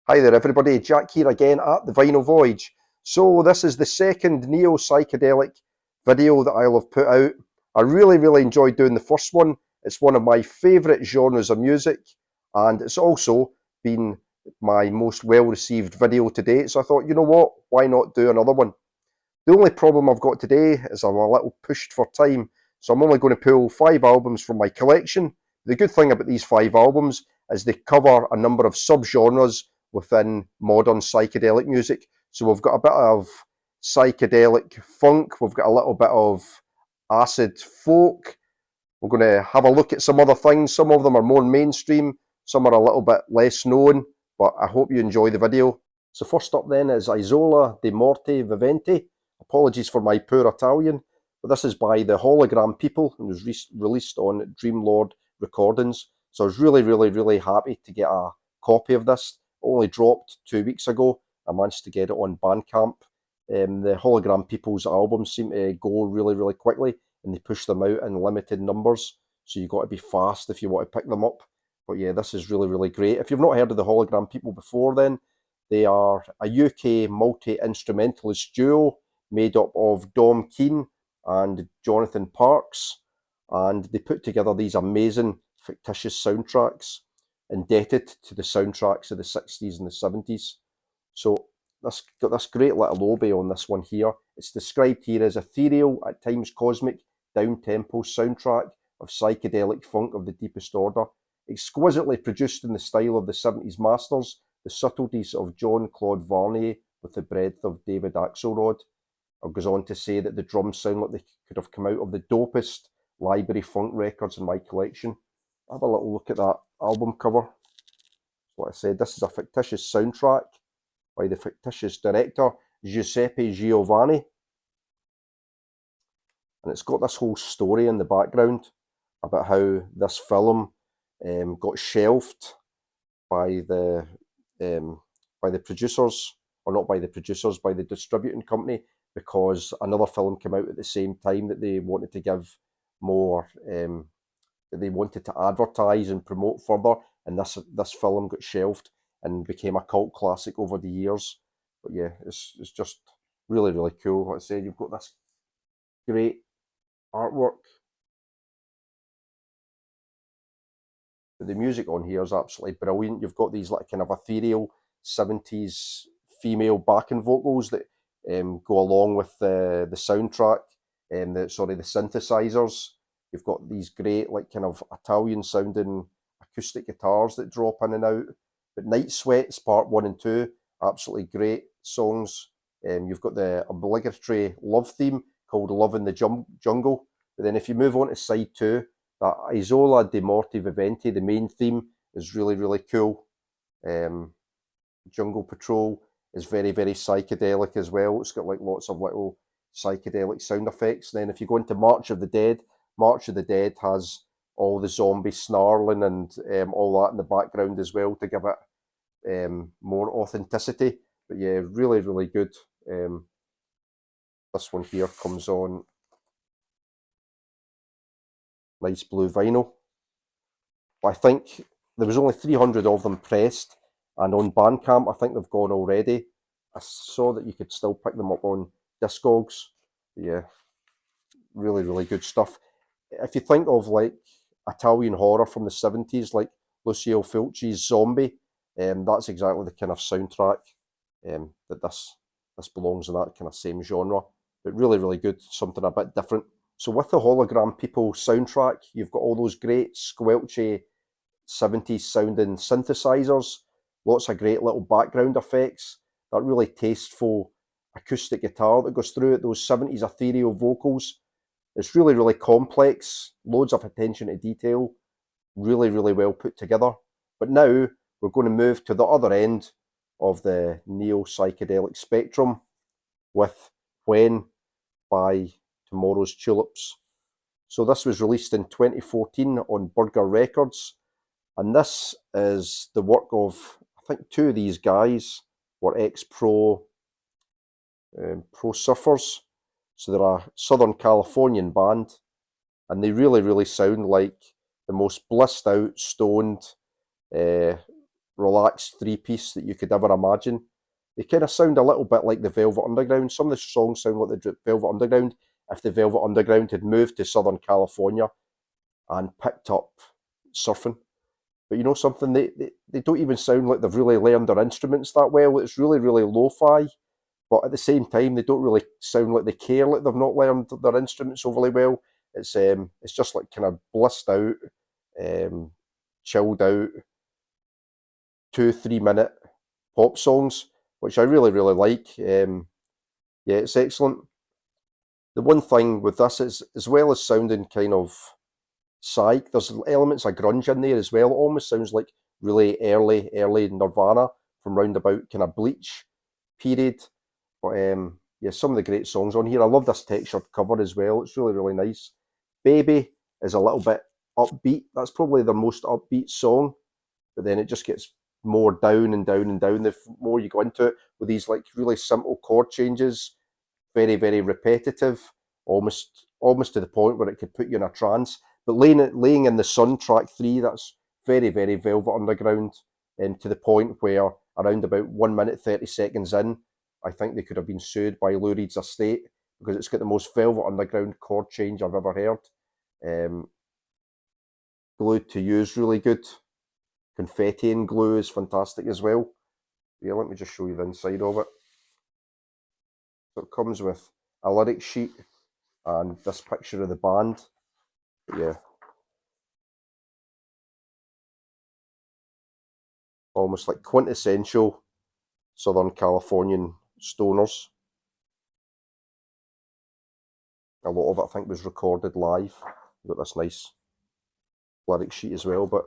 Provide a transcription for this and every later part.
Hi there everybody, Jack here again at the Vinyl Voyage. So this is the second neo-psychedelic video that I'll have put out. I really enjoyed doing the first one. It's one of my favourite genres of music, and it's also been my most well received video to date, so I thought, you know what, why not do another one? The only problem I've got today is I'm a little pushed for time, so I'm only going to pull 5 albums from my collection. The good thing about these 5 albums is they cover a number of subgenres within modern psychedelic music. So we've got a bit of psychedelic funk, we've got a little bit of acid folk, we're going to have a look at some other things. Some of them are more mainstream, some are a little bit less known, but I hope you enjoy the video. So first up then is Isola de Morte Vivente. Apologies for my poor Italian, but this is by the Hologram People and was released on Dreamlord Recordings. So I was really happy to get a copy of this. It only dropped 2 weeks ago. I managed to get it on Bandcamp. The Hologram People's albums seem to go really quickly, and they push them out in limited numbers. So you've got to be fast if you want to pick them up. But yeah, this is really great. If you've not heard of the Hologram People before then, they are a UK multi-instrumentalist duo made up of Dom Keen and Jonathan Parks, and they put together these amazing fictitious soundtracks indebted to the soundtracks of the 60s and the 70s. So this got this great little obi on this one here. It's described here as ethereal, at times cosmic, down-tempo soundtrack of psychedelic funk of the deepest order, exquisitely produced in the style of the 70s masters, the subtleties of Jean-Claude Varnier with the breadth of David Axelrod. It goes on to say that the drums sound like they could have come out of the dopest library funk records in my collection. Have a little look at that album cover. Like I said, this is a fictitious soundtrack by the fictitious director Giuseppe Giovanni. And it's got this whole story in the background about how this film got shelved by the producers, or not by the producers, by the distributing company, because another film came out at the same time that they wanted to give more, that they wanted to advertise and promote further, and this film got shelved and became a cult classic over the years. But yeah, it's just really cool. Like I said, you've got this great artwork. The music on here is absolutely brilliant. You've got these like kind of ethereal 70s female backing vocals that go along with the soundtrack, and the synthesizers. You've got these great like kind of Italian sounding acoustic guitars that drop in and out. But Night Sweats Part 1 and 2, absolutely great songs. You've got the obligatory love theme called Love in the Jungle. But then if you move on to side 2, that Isola de Morte Vivente, the main theme, is really cool. Jungle Patrol is very psychedelic as well. It's got like lots of little psychedelic sound effects. And then if you go into March of the Dead has all the zombie snarling and all that in the background as well to give it more authenticity. But yeah, really good. This one here comes on nice blue vinyl. But I think there was only 300 of them pressed, and on Bandcamp I think they've gone already. I saw that you could still pick them up on Discogs. Yeah, really good stuff. If you think of like Italian horror from the 70s, like Lucio Fulci's Zombie, that's exactly the kind of soundtrack that this belongs in, that kind of same genre. But really good, something a bit different. So with the Hologram People soundtrack, you've got all those great squelchy 70s sounding synthesizers, lots of great little background effects, that really tasteful acoustic guitar that goes through it, those 70s ethereal vocals. It's really complex, loads of attention to detail, really well put together. But now we're going to move to the other end of the neo-psychedelic spectrum with When by Tomorrow's Tulips. So this was released in 2014 on Burger Records, and this is the work of, I think, 2 of these guys were ex-pro surfers. So they're a Southern Californian band, and they really sound like the most blissed out, stoned, relaxed three-piece that you could ever imagine. They kind of sound a little bit like the Velvet Underground. Some of the songs sound like the Velvet Underground if the Velvet Underground had moved to Southern California and picked up surfing. But you know something, they don't even sound like they've really learned their instruments that well. It's really, really lo-fi, but at the same time, they don't really sound like they care, like they've not learned their instruments overly well. It's just like kind of blissed out, um, chilled out, 2 3 minute pop songs, which I really, really like. Yeah, it's excellent. The one thing with this is, as well as sounding kind of psych, there's elements of grunge in there as well. It almost sounds like really early Nirvana from round about kind of Bleach period. But yeah, some of the great songs on here. I love this textured cover as well. It's really, really nice. Baby is a little bit upbeat. That's probably their most upbeat song, but then it just gets more down and down and down the more you go into it, with these like really simple chord changes, very, very repetitive, almost to the point where it could put you in a trance. But laying in the sun, track 3, that's very, very Velvet Underground, to the point where around about 1 minute 30 seconds in, I think they could have been sued by Lou Reed's estate because it's got the most Velvet Underground chord change I've ever heard. Glued to You is really good. Confetti and Glue is fantastic as well. Yeah, let me just show you the inside of it. So it comes with a lyric sheet and this picture of the band. But yeah, almost like quintessential Southern Californian stoners. A lot of it I think was recorded live. You've got this nice lyric sheet as well, but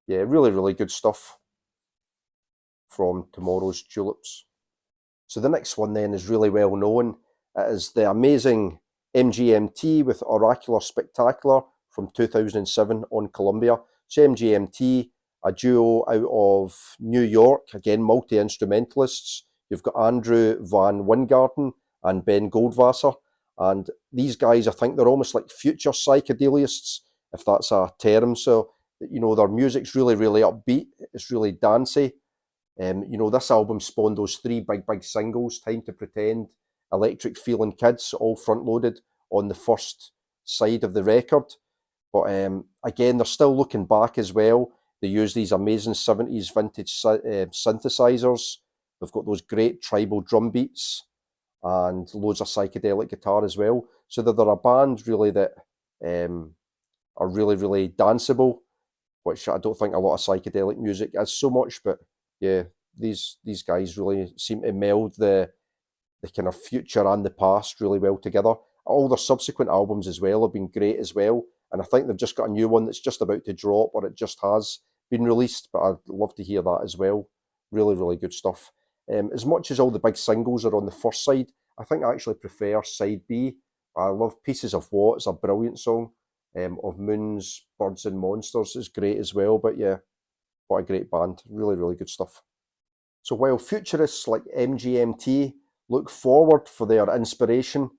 yeah, really, really good stuff from Tomorrow's Tulips. So the next one then is really well known. It is the amazing MGMT with Oracular Spectacular from 2007 on Columbia. So MGMT, a duo out of New York, again, multi-instrumentalists. You've got Andrew Van Wingarden and Ben Goldwasser. And these guys, I think they're almost like future psychedelists, if that's a term. So, you know, their music's really, really upbeat. It's really dancey. You know, this album spawned those 3 big singles, Time to Pretend, Electric Feeling Kids, all front-loaded on the first side of the record. But again, they're still looking back as well. They use these amazing 70s vintage synthesizers. They've got those great tribal drum beats and loads of psychedelic guitar as well. So they're a band really that are really, really danceable, which I don't think a lot of psychedelic music is so much, but yeah, these guys really seem to meld the kind of future and the past really well together. All their subsequent albums as well have been great as well, and I think they've just got a new one that's just about to drop, or it just has been released, but I'd love to hear that as well. Really, really good stuff. As much as all the big singles are on the first side, I think I actually prefer side B. I love Pieces of What. It's a brilliant song. Of Moons, Birds and Monsters is great as well, but yeah, what a great band. Really, really good stuff. So while futurists like MGMT look forward for their inspiration,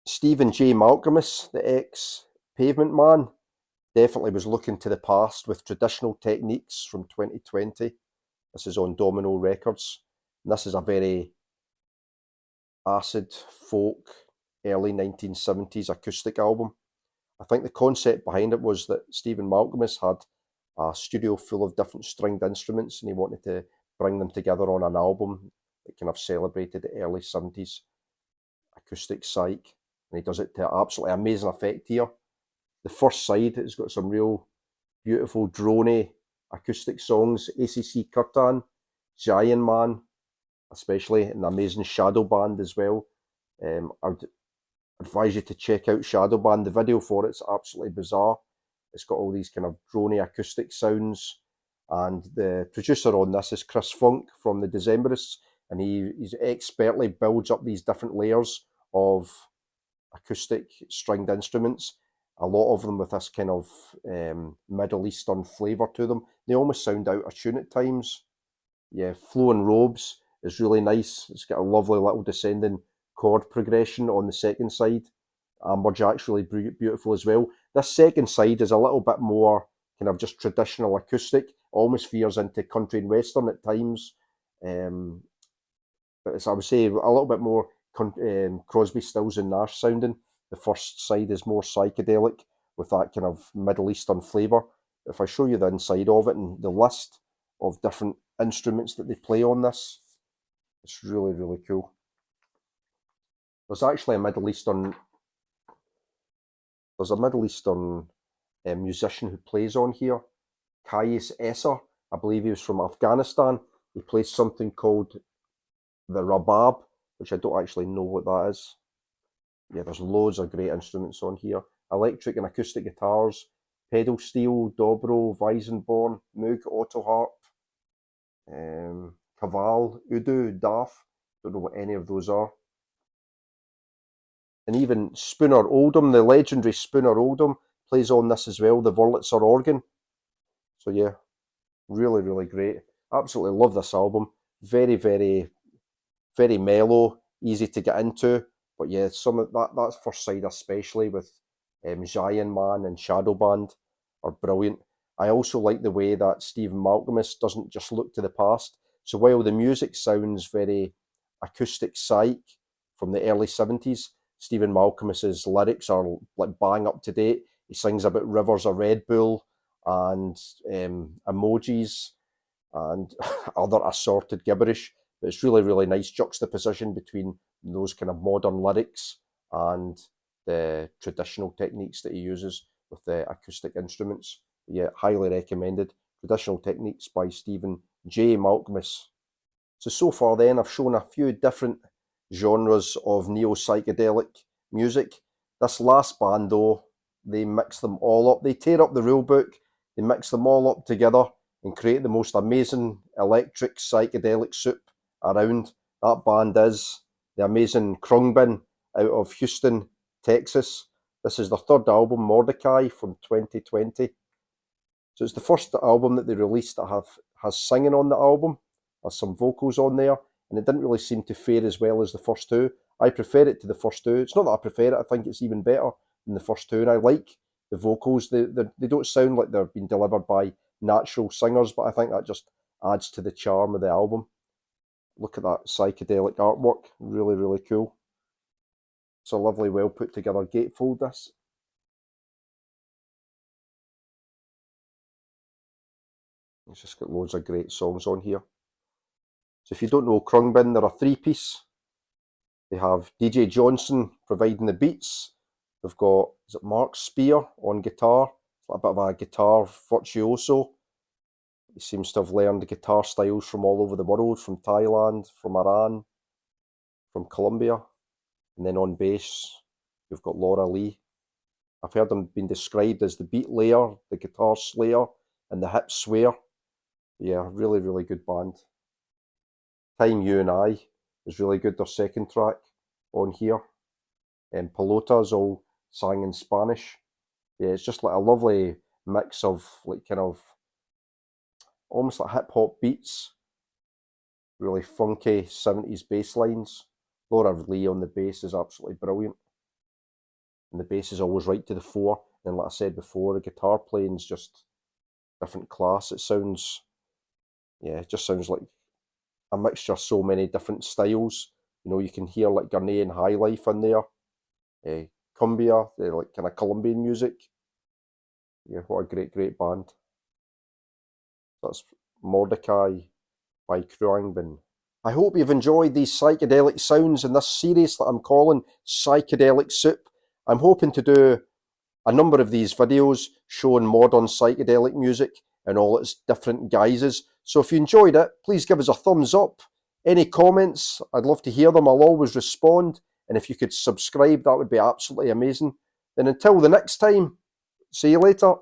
Stephen J Mamus, the ex-Pavement Man, definitely was looking to the past with traditional techniques from 2020. This is on Domino Records. And this is a very acid folk, early 1970s acoustic album. I think the concept behind it was that Stephen Malcolmus had a studio full of different stringed instruments and he wanted to bring them together on an album that kind of celebrated the early 70s acoustic psych. And he does it to absolutely amazing effect here. The first side has got some real beautiful droney acoustic songs. ACC Curtain, Giant Man, especially, an amazing Shadow Band as well. I would advise you to check out Shadow Band. The video for it's absolutely bizarre. It's got all these kind of drony acoustic sounds, and the producer on this is Chris Funk from the Decemberists, and he expertly builds up these different layers of acoustic stringed instruments, a lot of them with this kind of Middle Eastern flavour to them. They almost sound out of tune at times. Yeah, Flowing Robes is really nice. It's got a lovely little descending chord progression on the second side. Amberjack's really beautiful as well. This second side is a little bit more kind of just traditional acoustic, almost veers into country and western at times. But it's, I would say, a little bit more Crosby, Stills and Nash sounding. The first side is more psychedelic with that kind of Middle Eastern flavour. If I show you the inside of it and the list of different instruments that they play on this, it's really, really cool. There's actually a Middle Eastern musician who plays on here, Kais Esser. I believe he was from Afghanistan. He plays something called the Rabab, which I don't actually know what that is. Yeah, there's loads of great instruments on here. Electric and acoustic guitars, pedal steel, dobro, Weissenborn, Moog, auto harp, Kaval, Udu, Daf. Don't know what any of those are. And even Spooner Oldham, the legendary Spooner Oldham, plays on this as well, the Wurlitzer organ. So yeah, really, really great. Absolutely love this album. Very, very, very mellow, easy to get into. But yeah, some of that first side especially with Giant Man and Shadow Band are brilliant. I also like the way that Stephen Malkmus doesn't just look to the past. So while the music sounds very acoustic psych from the early 70s, Stephen Malkmus's lyrics are like bang up to date. He sings about rivers of Red Bull and emojis and other assorted gibberish. But it's really, really nice juxtaposition between those kind of modern lyrics and the traditional techniques that he uses with the acoustic instruments. Yeah, highly recommended. Traditional Techniques by Stephen J Malkmus. So far then, I've shown a few different genres of neo-psychedelic music. This last band though, they mix them all up. They tear up the rule book, they mix them all up together and create the most amazing electric psychedelic soup around. That band is the amazing Kbin out of Houston, Texas. This is their third album, Mordecai, from 2020. So it's the first album that they released that has singing on the album. There's some vocals on there, and it didn't really seem to fare as well as the first two. I prefer it to the first two. It's not that I prefer it, I think it's even better than the first two, and I like the vocals. They don't sound like they've been delivered by natural singers, but I think that just adds to the charm of the album. Look at that psychedelic artwork, really, really cool. It's a lovely, well put together gatefold, this. It's just got loads of great songs on here. So if you don't know Kbin, they're a three-piece. They have DJ Johnson providing the beats. They've got, is it Mark Spear on guitar? It's a bit of a guitar virtuoso. He seems to have learned guitar styles from all over the world, from Thailand, from Iran, from Colombia. And then on bass, you've got Laura Lee. I've heard them being described as the beat layer, the guitar slayer, and the hip swayer. Yeah, really, really good band. Time You and I is really good, their second track on here. And Pelota's all sang in Spanish. Yeah, it's just like a lovely mix of like kind of almost like hip hop beats, really funky 70s bass lines. Laura Lee on the bass is absolutely brilliant. And the bass is always right to the fore. And like I said before, the guitar playing's just different class. It sounds, yeah, it just sounds like a mixture of so many different styles. You know, you can hear like Ghanaian high life in there. Cumbia, like kind of Colombian music. Yeah, what a great, great band. That's Mordecai by Kbin. I hope you've enjoyed these psychedelic sounds in this series that I'm calling Psychedelic Soup. I'm hoping to do a number of these videos showing modern psychedelic music in all its different guises. So if you enjoyed it, please give us a thumbs up. Any comments, I'd love to hear them. I'll always respond. And if you could subscribe, that would be absolutely amazing. Then until the next time, see you later.